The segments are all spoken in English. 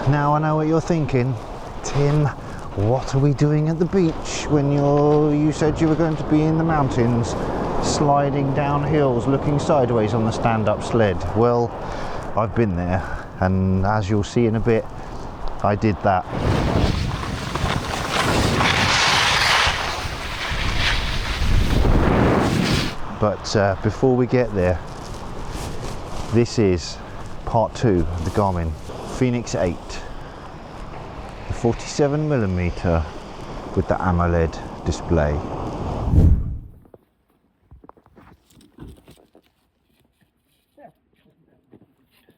Now I know what you're thinking, Tim. What are we doing at the beach when you said you were going to be in the mountains, sliding down hills, looking sideways on the stand-up sled? Well, I've been there, and as you'll see in a bit, I did that. But before we get there, this is part 2 of the Garmin Fenix 8, the 47mm with the AMOLED display.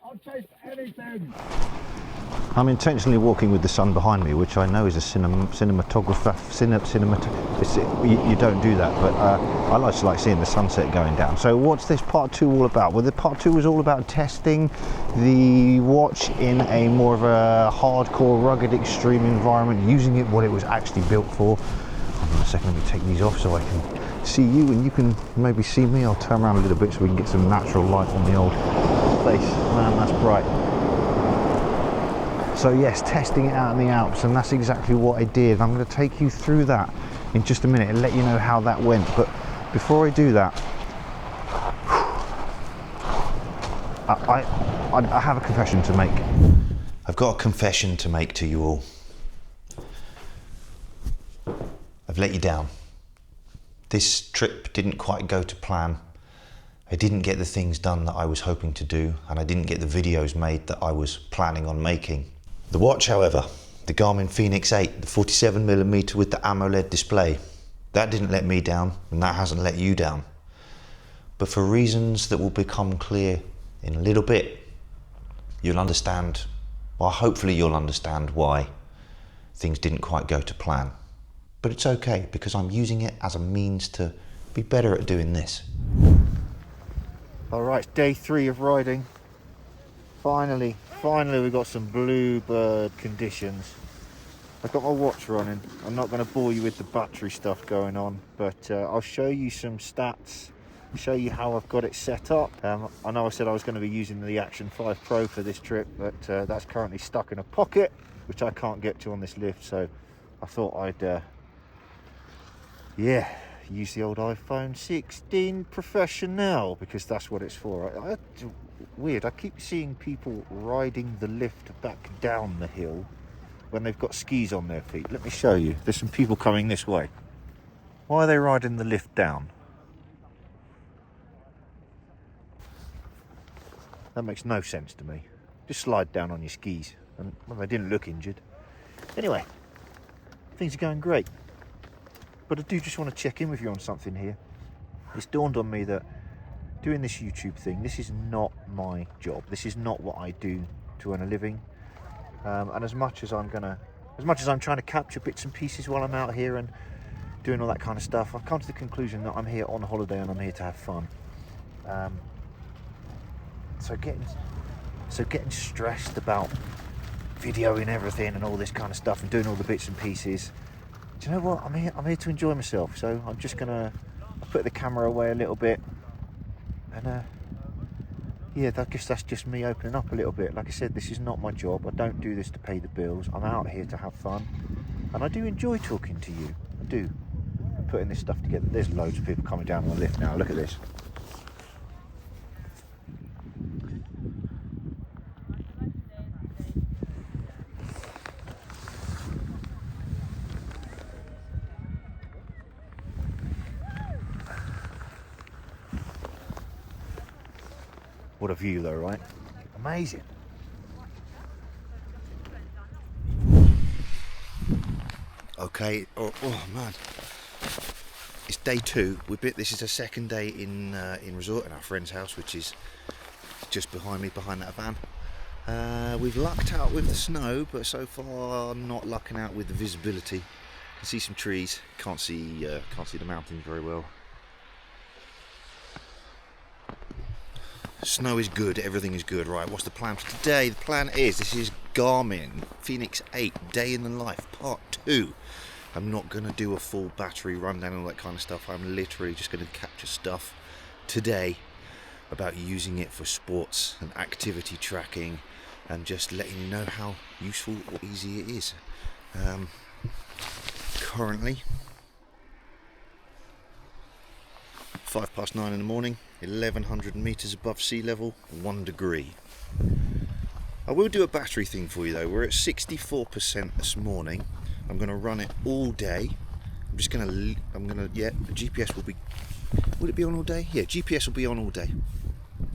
I'll take anything. I'm intentionally walking with the sun behind me, which I know is a cinematographer. You don't do that, but I just like seeing the sunset going down. So what's this part 2 all about? Well, the part 2 was all about testing the watch in a more of a hardcore, rugged, extreme environment, using it what it was actually built for. Hold on a second, let me take these off so I can see you and you can maybe see me. I'll turn around a little bit so we can get some natural light on the old face. Man, that's bright. So yes, testing it out in the Alps, and that's exactly what I did. I'm going to take you through that in just a minute and let you know how that went. But before I do that, I have a confession to make. I've got a confession to make to you all. I've let you down. This trip didn't quite go to plan. I didn't get the things done that I was hoping to do, and I didn't get the videos made that I was planning on making. The watch, however, the Garmin Fenix 8, the 47mm with the AMOLED display, that didn't let me down, and that hasn't let you down. But for reasons that will become clear in a little bit, you'll understand, well, hopefully you'll understand why things didn't quite go to plan. But it's okay, because I'm using it as a means to be better at doing this. All right, day 3 of riding. Finally we've got some bluebird conditions. I've got my watch running. I'm not going to bore you with the battery stuff going on, but I'll show you some stats, show you how I've got it set up. I know I said I was going to be using the Action 5 Pro for this trip, but that's currently stuck in a pocket, which I can't get to on this lift, so I thought I'd use the old iPhone 16 Professional, because that's what it's for. Weird, I keep seeing people riding the lift back down the hill when they've got skis on their feet. Let me show you. There's some people coming this way. Why are they riding the lift down? That makes no sense to me. Just slide down on your skis. And well, they didn't look injured. Anyway, things are going great. But I do just want to check in with you on something here. It's dawned on me that doing this YouTube thing, this is not my job. This is not what I do to earn a living. And as much as I'm trying to capture bits and pieces while I'm out here and doing all that kind of stuff, I've come to the conclusion that I'm here on holiday and I'm here to have fun. So getting stressed about videoing everything and all this kind of stuff and doing all the bits and pieces, do you know what? I'm here to enjoy myself. So I'm just gonna put the camera away a little bit, and I guess that's just me opening up a little bit. Like I said, this is not my job. I don't do this to pay the bills. I'm out here to have fun, and I do enjoy talking to you. I do. And putting this stuff together. There's loads of people coming down on the lift now. Look at this. What a view though, right? Amazing. Okay, oh man. It's day 2. This is a second day in resort in our friend's house, which is just behind me, behind that van. We've lucked out with the snow, but so far not lucking out with the visibility. You can see some trees, can't see the mountains very well. Snow is good, everything is good. Right, what's the plan for today? The plan is, this is Garmin Fenix 8 Day in the Life Part 2. I'm not going to do a full battery rundown and all that kind of stuff. I'm literally just going to capture stuff today about using it for sports and activity tracking and just letting you know how useful or easy it is. Currently 9:05 in the morning, 1100 meters above sea level, 1 degree. I will do a battery thing for you though. We're at 64% this morning. I'm going to run it all day. Yeah, the GPS will it be on all day? Yeah, GPS will be on all day.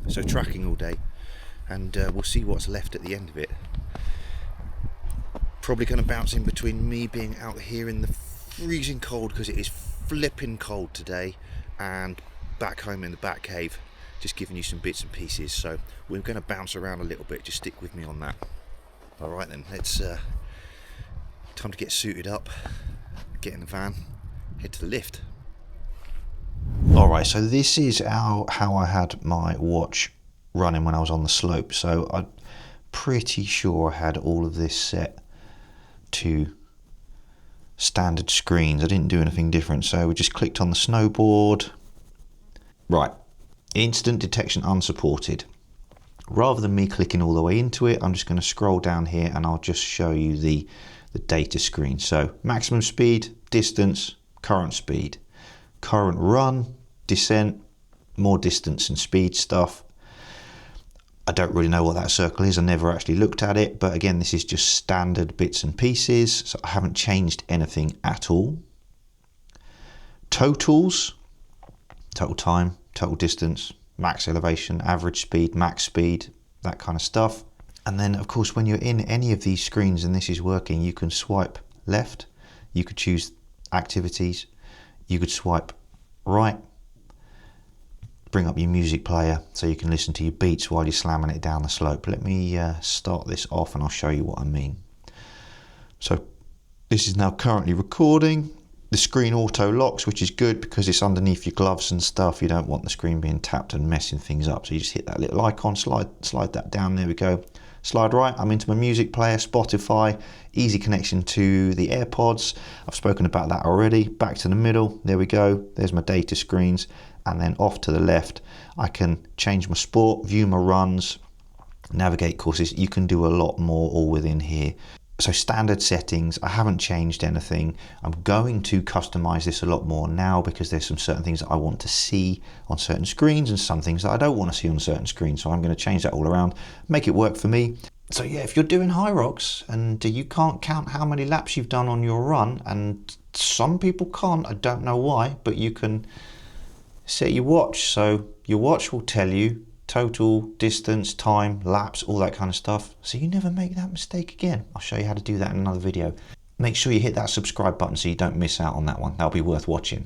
So tracking all day, and we'll see what's left at the end of it. Probably going to bounce in between me being out here in the freezing cold, because it is flipping cold today, and back home in the bat cave, just giving you some bits and pieces. So we're going to bounce around a little bit. Just stick with me on that. All right then, let's time to get suited up, get in the van, head to the lift. All right, so this is how I had my watch running when I was on the slope. So I'm pretty sure I had all of this set to standard screens. I didn't do anything different. So we just clicked on the snowboard. Right, instant detection unsupported. Rather than me clicking all the way into it, I'm just going to scroll down here and I'll just show you the data screen. So maximum speed, distance, current speed, current run, descent, more distance and speed stuff. I don't really know what that circle is. I never actually looked at it, but again, this is just standard bits and pieces, so I haven't changed anything at all. Totals, total time, total distance, max elevation, average speed, max speed, that kind of stuff. And then of course, when you're in any of these screens and this is working, you can swipe left, you could choose activities, you could swipe right, bring up your music player so you can listen to your beats while you're slamming it down the slope. Let me start this off and I'll show you what I mean. So this is now currently recording. The screen auto locks, which is good because it's underneath your gloves and stuff. You don't want the screen being tapped and messing things up. So you just hit that little icon, slide that down, there we go. Slide right, I'm into my music player, Spotify, easy connection to the AirPods. I've spoken about that already. Back to the middle, there we go. There's my data screens. And then off to the left, I can change my sport, view my runs, navigate courses. You can do a lot more all within here. So standard settings, I haven't changed anything. I'm going to customize this a lot more now because there's some certain things that I want to see on certain screens and some things that I don't want to see on certain screens. So I'm going to change that all around, make it work for me. So yeah, if you're doing high rocks and you can't count how many laps you've done on your run, and some people can't, I don't know why, but you can set your watch. So your watch will tell you total, distance, time, laps, all that kind of stuff. So you never make that mistake again. I'll show you how to do that in another video. Make sure you hit that subscribe button so you don't miss out on that one. That'll be worth watching.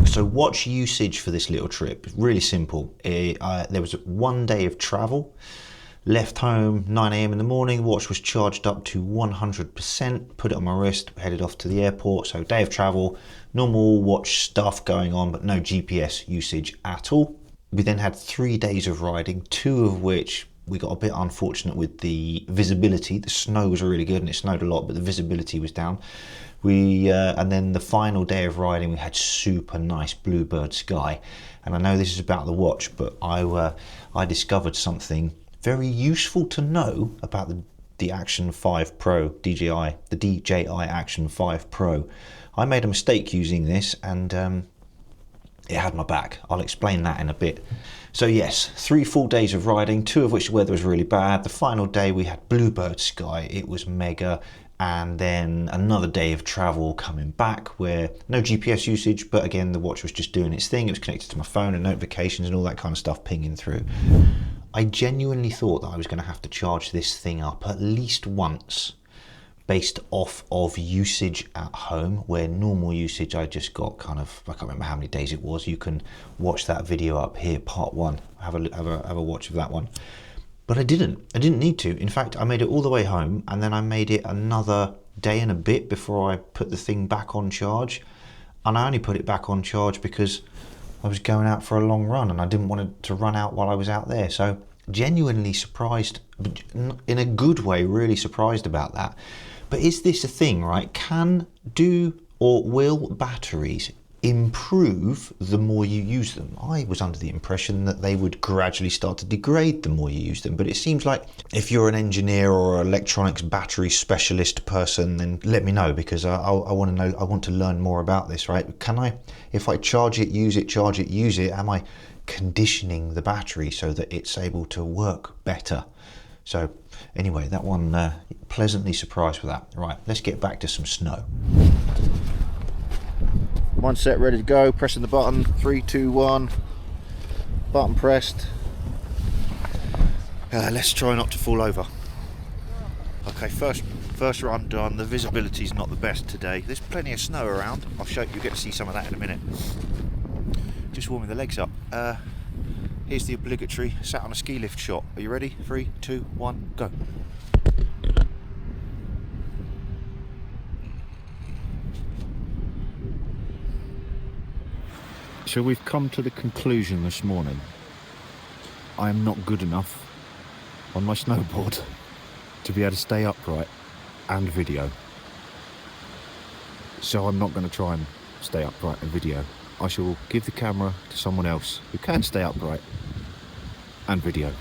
So watch usage for this little trip. Really simple. There was 1 day of travel. Left home 9 AM in the morning. Watch was charged up to 100%. Put it on my wrist. Headed off to the airport. So day of travel. Normal watch stuff going on, but no GPS usage at all. We then had 3 days of riding, 2 of which we got a bit unfortunate with the visibility. The snow was really good and it snowed a lot, but the visibility was down. And then the final day of riding, we had super nice bluebird sky. And I know this is about the watch, but I discovered something very useful to know about the Action 5 Pro, the DJI Action 5 Pro. I made a mistake using this and it had my back. I'll explain that in a bit. So yes, 3 full days of riding, 2 of which the weather was really bad. The final day we had bluebird sky. It was mega. And then another day of travel coming back where no GPS usage, but again, the watch was just doing its thing. It was connected to my phone and notifications and all that kind of stuff pinging through. I genuinely thought that I was going to have to charge this thing up at least once based off of usage at home, where normal usage I just got kind of, I can't remember how many days it was. You can watch that video up here, part 1. Have a watch of that one. But I didn't need to. In fact, I made it all the way home and then I made it another day and a bit before I put the thing back on charge. And I only put it back on charge because I was going out for a long run and I didn't want it to run out while I was out there. So genuinely surprised, in a good way, really surprised about that. But is this a thing, right? Will batteries improve the more you use them. I was under the impression that they would gradually start to degrade the more you use them, but it seems like if you're an engineer or electronics battery specialist person, then let me know, because I want to know, I want to learn more about this, right? Can I, if I charge it, use it, am I conditioning the battery so that it's able to work better? So anyway, that one, pleasantly surprised with that. Right, let's get back to some snow. One set, ready to go, pressing the button, 3, 2, 1, button pressed. Let's try not to fall over. Okay, first run done. The visibility's not the best today. There's plenty of snow around. I'll show you, you'll get to see some of that in a minute. Just warming the legs up. Here's the obligatory sat on a ski lift shot. Are you ready? 3, 2, 1, go. So we've come to the conclusion this morning. I am not good enough on my snowboard to be able to stay upright and video. So I'm not going to try and stay upright and video. I shall give the camera to someone else who can stay upright and video.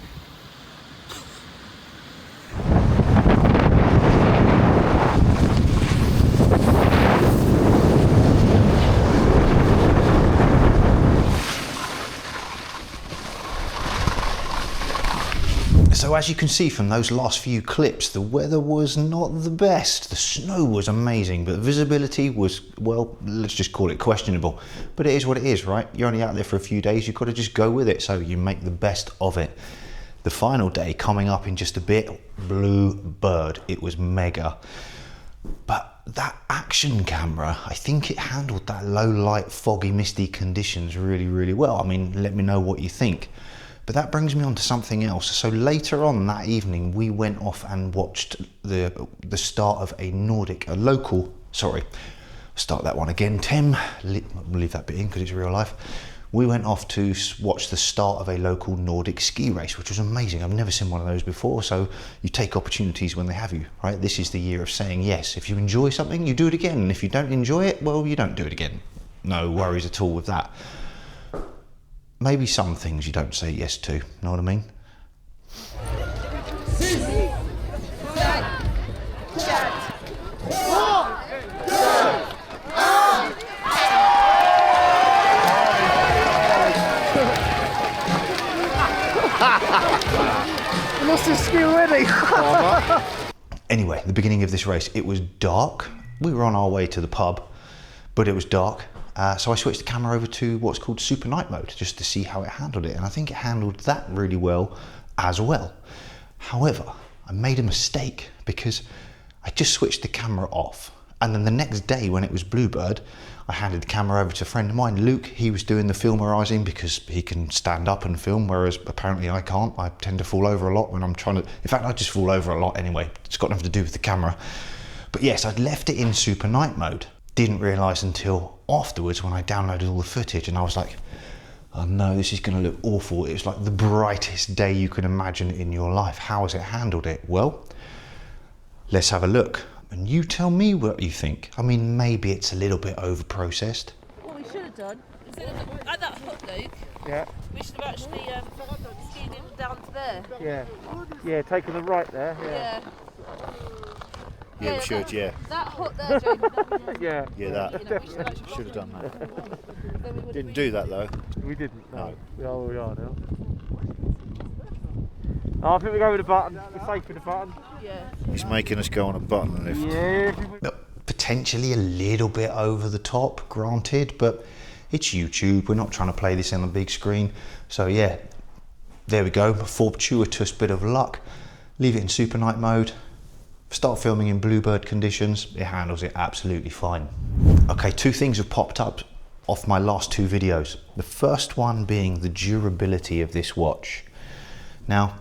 So as you can see from those last few clips, the weather was not the best. The snow was amazing, but the visibility was, well, let's just call it questionable. But it is what it is, right? You're only out there for a few days, you've got to just go with it, so you make the best of it. The final day coming up in just a bit, blue bird, it was mega. But that action camera, I think it handled that low light, foggy, misty conditions really, really well. I mean, let me know what you think. But that brings me on to something else. So later on that evening, we went off and watched the start of start that one again, Tim, we'll leave that bit in because it's real life. We went off to watch the start of a local Nordic ski race, which was amazing. I've never seen one of those before, so you take opportunities when they have you, right? This is the year of saying yes. If you enjoy something, you do it again. And if you don't enjoy it, well, you don't do it again. No worries at all with that. Maybe some things you don't say yes to, know what I mean? Lost his ski already. Anyway, the beginning of this race, it was dark. We were on our way to the pub, but it was dark. So I switched the camera over to what's called super night mode, just to see how it handled it. And I think it handled that really well as well. However, I made a mistake because I just switched the camera off. And then the next day when it was Bluebird, I handed the camera over to a friend of mine, Luke. He was doing the filmerizing because he can stand up and film, whereas apparently I can't. I tend to fall over a lot when I'm trying to, in fact, I just fall over a lot anyway. It's got nothing to do with the camera. But yes, I'd left it in super night mode. Didn't realize until afterwards when I downloaded all the footage and I was like, oh no, this is gonna look awful. It was like the brightest day you can imagine in your life. How has it handled it? Well, let's have a look. And you tell me what you think. I mean, maybe it's a little bit over-processed. What we should have done, instead of at that hook, Luke, Yeah, we should have actually skied him down to there. yeah, taking the right there. Yeah. Yeah, we should, yeah. That hook there, Jamie. Yeah, Yeah, that. You know, we should actually Should have done that. then we would Didn't do that though. we didn't. No. No, we are now. Oh, I think we go with the button. We're safe with the button. Yeah. He's making us go on a button lift. Yeah. Potentially a little bit over the top, granted, but it's YouTube. We're not trying to play this on a big screen. So yeah, there we go. A fortuitous bit of luck. Leave it in super night mode. Start filming in Bluebird conditions. It handles it absolutely fine. Okay, two things have popped up off my last two videos. The first one being the durability of this watch. Now,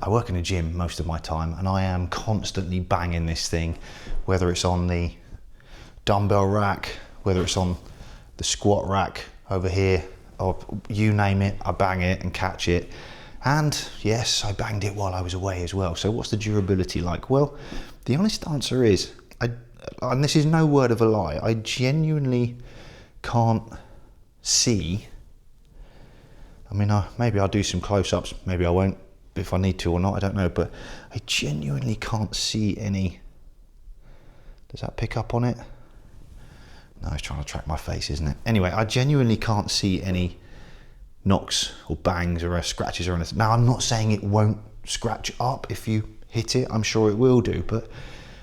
I work in a gym most of my time and I am constantly banging this thing, whether it's on the dumbbell rack, whether it's on the squat rack over here, or you name it, I bang it and catch it. And yes, I banged it while I was away as well. So what's the durability like? Well, the honest answer is, and this is no word of a lie, I genuinely can't see. I mean, maybe I'll do some close-ups, maybe I won't, if I need to or not, I don't know, but I genuinely can't see any. Does that pick up on it? No, it's trying to track my face, isn't it? Anyway, I genuinely can't see any knocks or bangs or scratches or anything. Now, I'm not saying it won't scratch up if you hit it, I'm sure it will do, but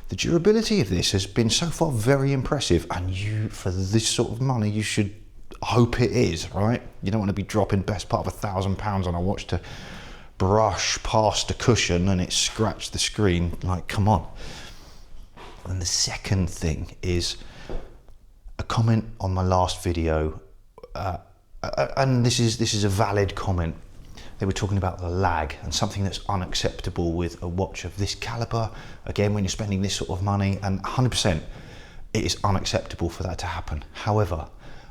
the durability of this has been so far very impressive, and you, for this sort of money, you should hope it is, right? You don't want to be dropping best part of £1,000 on a watch to brush past a cushion and it scratched the screen. Like, come on. And the second thing is a comment on my last video, and this is a valid comment. They were talking about the lag and something that's unacceptable with a watch of this caliber. Again, when you're spending this sort of money, and 100%, it is unacceptable for that to happen. However,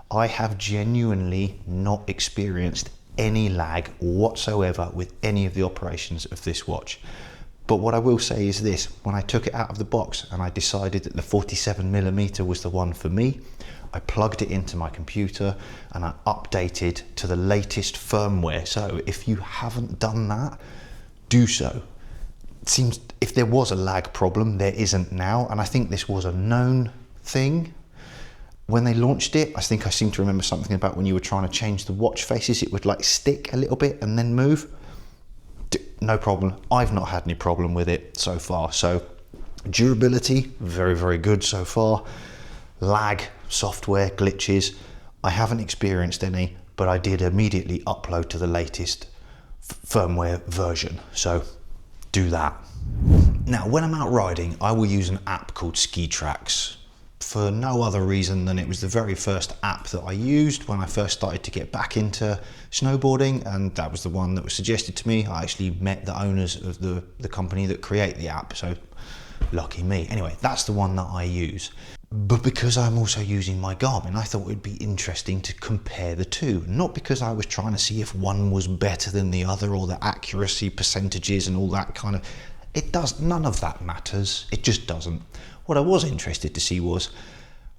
I have genuinely not experienced any lag whatsoever with any of the operations of this watch. But what I will say is this: when I took it out of the box and I decided that the 47mm was the one for me, I plugged it into my computer and I updated to the latest firmware. So if you haven't done that, do so. It seems if there was a lag problem, there isn't now, and I think this was a known thing. When they launched it, I think I seem to remember something about when you were trying to change the watch faces, it would like stick a little bit and then move. No problem. I've not had any problem with it so far. So durability, very, very good so far. Lag, software glitches, I haven't experienced any, but I did immediately upload to the latest firmware version. So do that. Now, when I'm out riding, I will use an app called Ski Tracks, for no other reason than it was the very first app that I used when I first started to get back into snowboarding, and that was the one that was suggested to me. I actually met the owners of the company that create the app, so lucky me. Anyway, that's the one that I use. But because I'm also using my Garmin, I thought it would be interesting to compare the two. Not because I was trying to see if one was better than the other or the accuracy percentages and all that kind of... It does, none of that matters. It just doesn't. What I was interested to see was,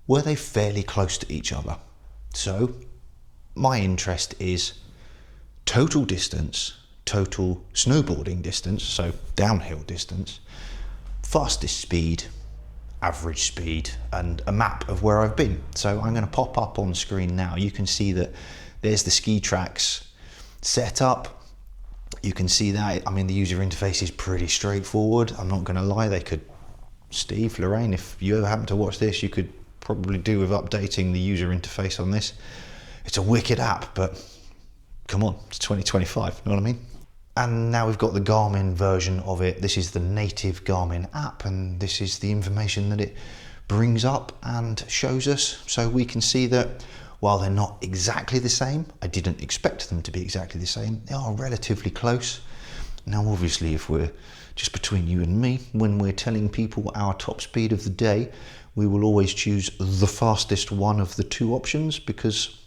were they fairly close to each other? So my interest is total distance, total snowboarding distance, so downhill distance, fastest speed, average speed, and a map of where I've been. So I'm going to pop up on screen now. You can see that there's the Ski Tracks set up. You can see that, I mean, the user interface is pretty straightforward. I'm not going to lie, they could... Steve, Lorraine, if you ever happen to watch this, you could probably do with updating the user interface on this. It's a wicked app, but come on, it's 2025, you know what I mean? And now we've got the Garmin version of it. This is the native Garmin app, and this is the information that it brings up and shows us. So we can see that while they're not exactly the same, I didn't expect them to be exactly the same, they are relatively close. Now, obviously, if we're just between you and me, when we're telling people our top speed of the day, we will always choose the fastest one of the two options because,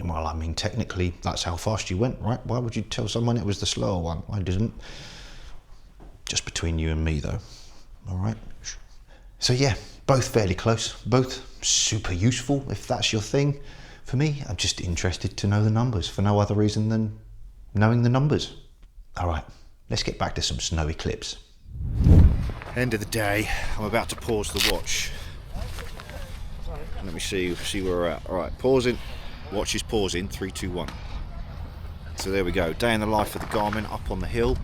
well, I mean, technically, that's how fast you went, right? Why would you tell someone it was the slower one? I didn't. Just between you and me, though. All right? So, yeah, both fairly close, both super useful, if that's your thing. For me, I'm just interested to know the numbers for no other reason than knowing the numbers. All right, let's get back to some snowy clips. End of the day, I'm about to pause the watch. Let me see where we're at. All right, pausing. Watch is pausing. 3, 2, 1. So there we go. Day in the life of the Garmin up on the hill,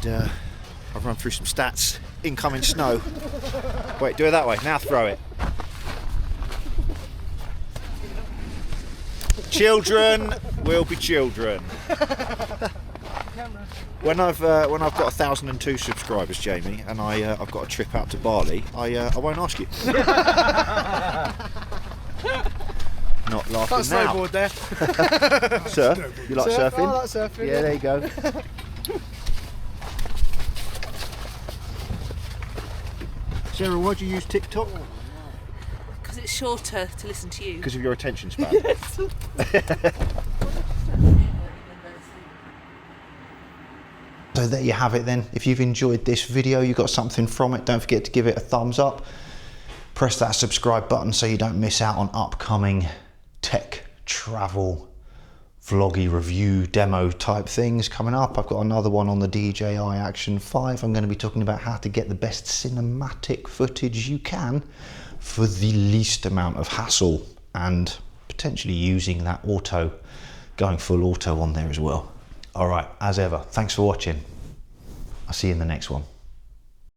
and I've run through some stats. Incoming snow. Wait, do it that way. Now throw it. Children will be children. When I've got 1,002 subscribers, Jamie, and I've got a trip out to Bali, I won't ask you. Not laughing That's now. snowboard there. Surf? You like surfing? Oh, I like surfing. Yeah, there you go. Sarah, why do you use TikTok? Because it's shorter to listen to you. Because of your attention span. Yes. So there you have it then. If you've enjoyed this video, you got something from it, don't forget to give it a thumbs up. Press that subscribe button so you don't miss out on upcoming tech, travel, vloggy review, demo type things coming up. I've got another one on the DJI Action 5. I'm going to be talking about how to get the best cinematic footage you can for the least amount of hassle, and potentially using that auto, going full auto on there as well. All right, as ever, thanks for watching. I'll see you in the next one.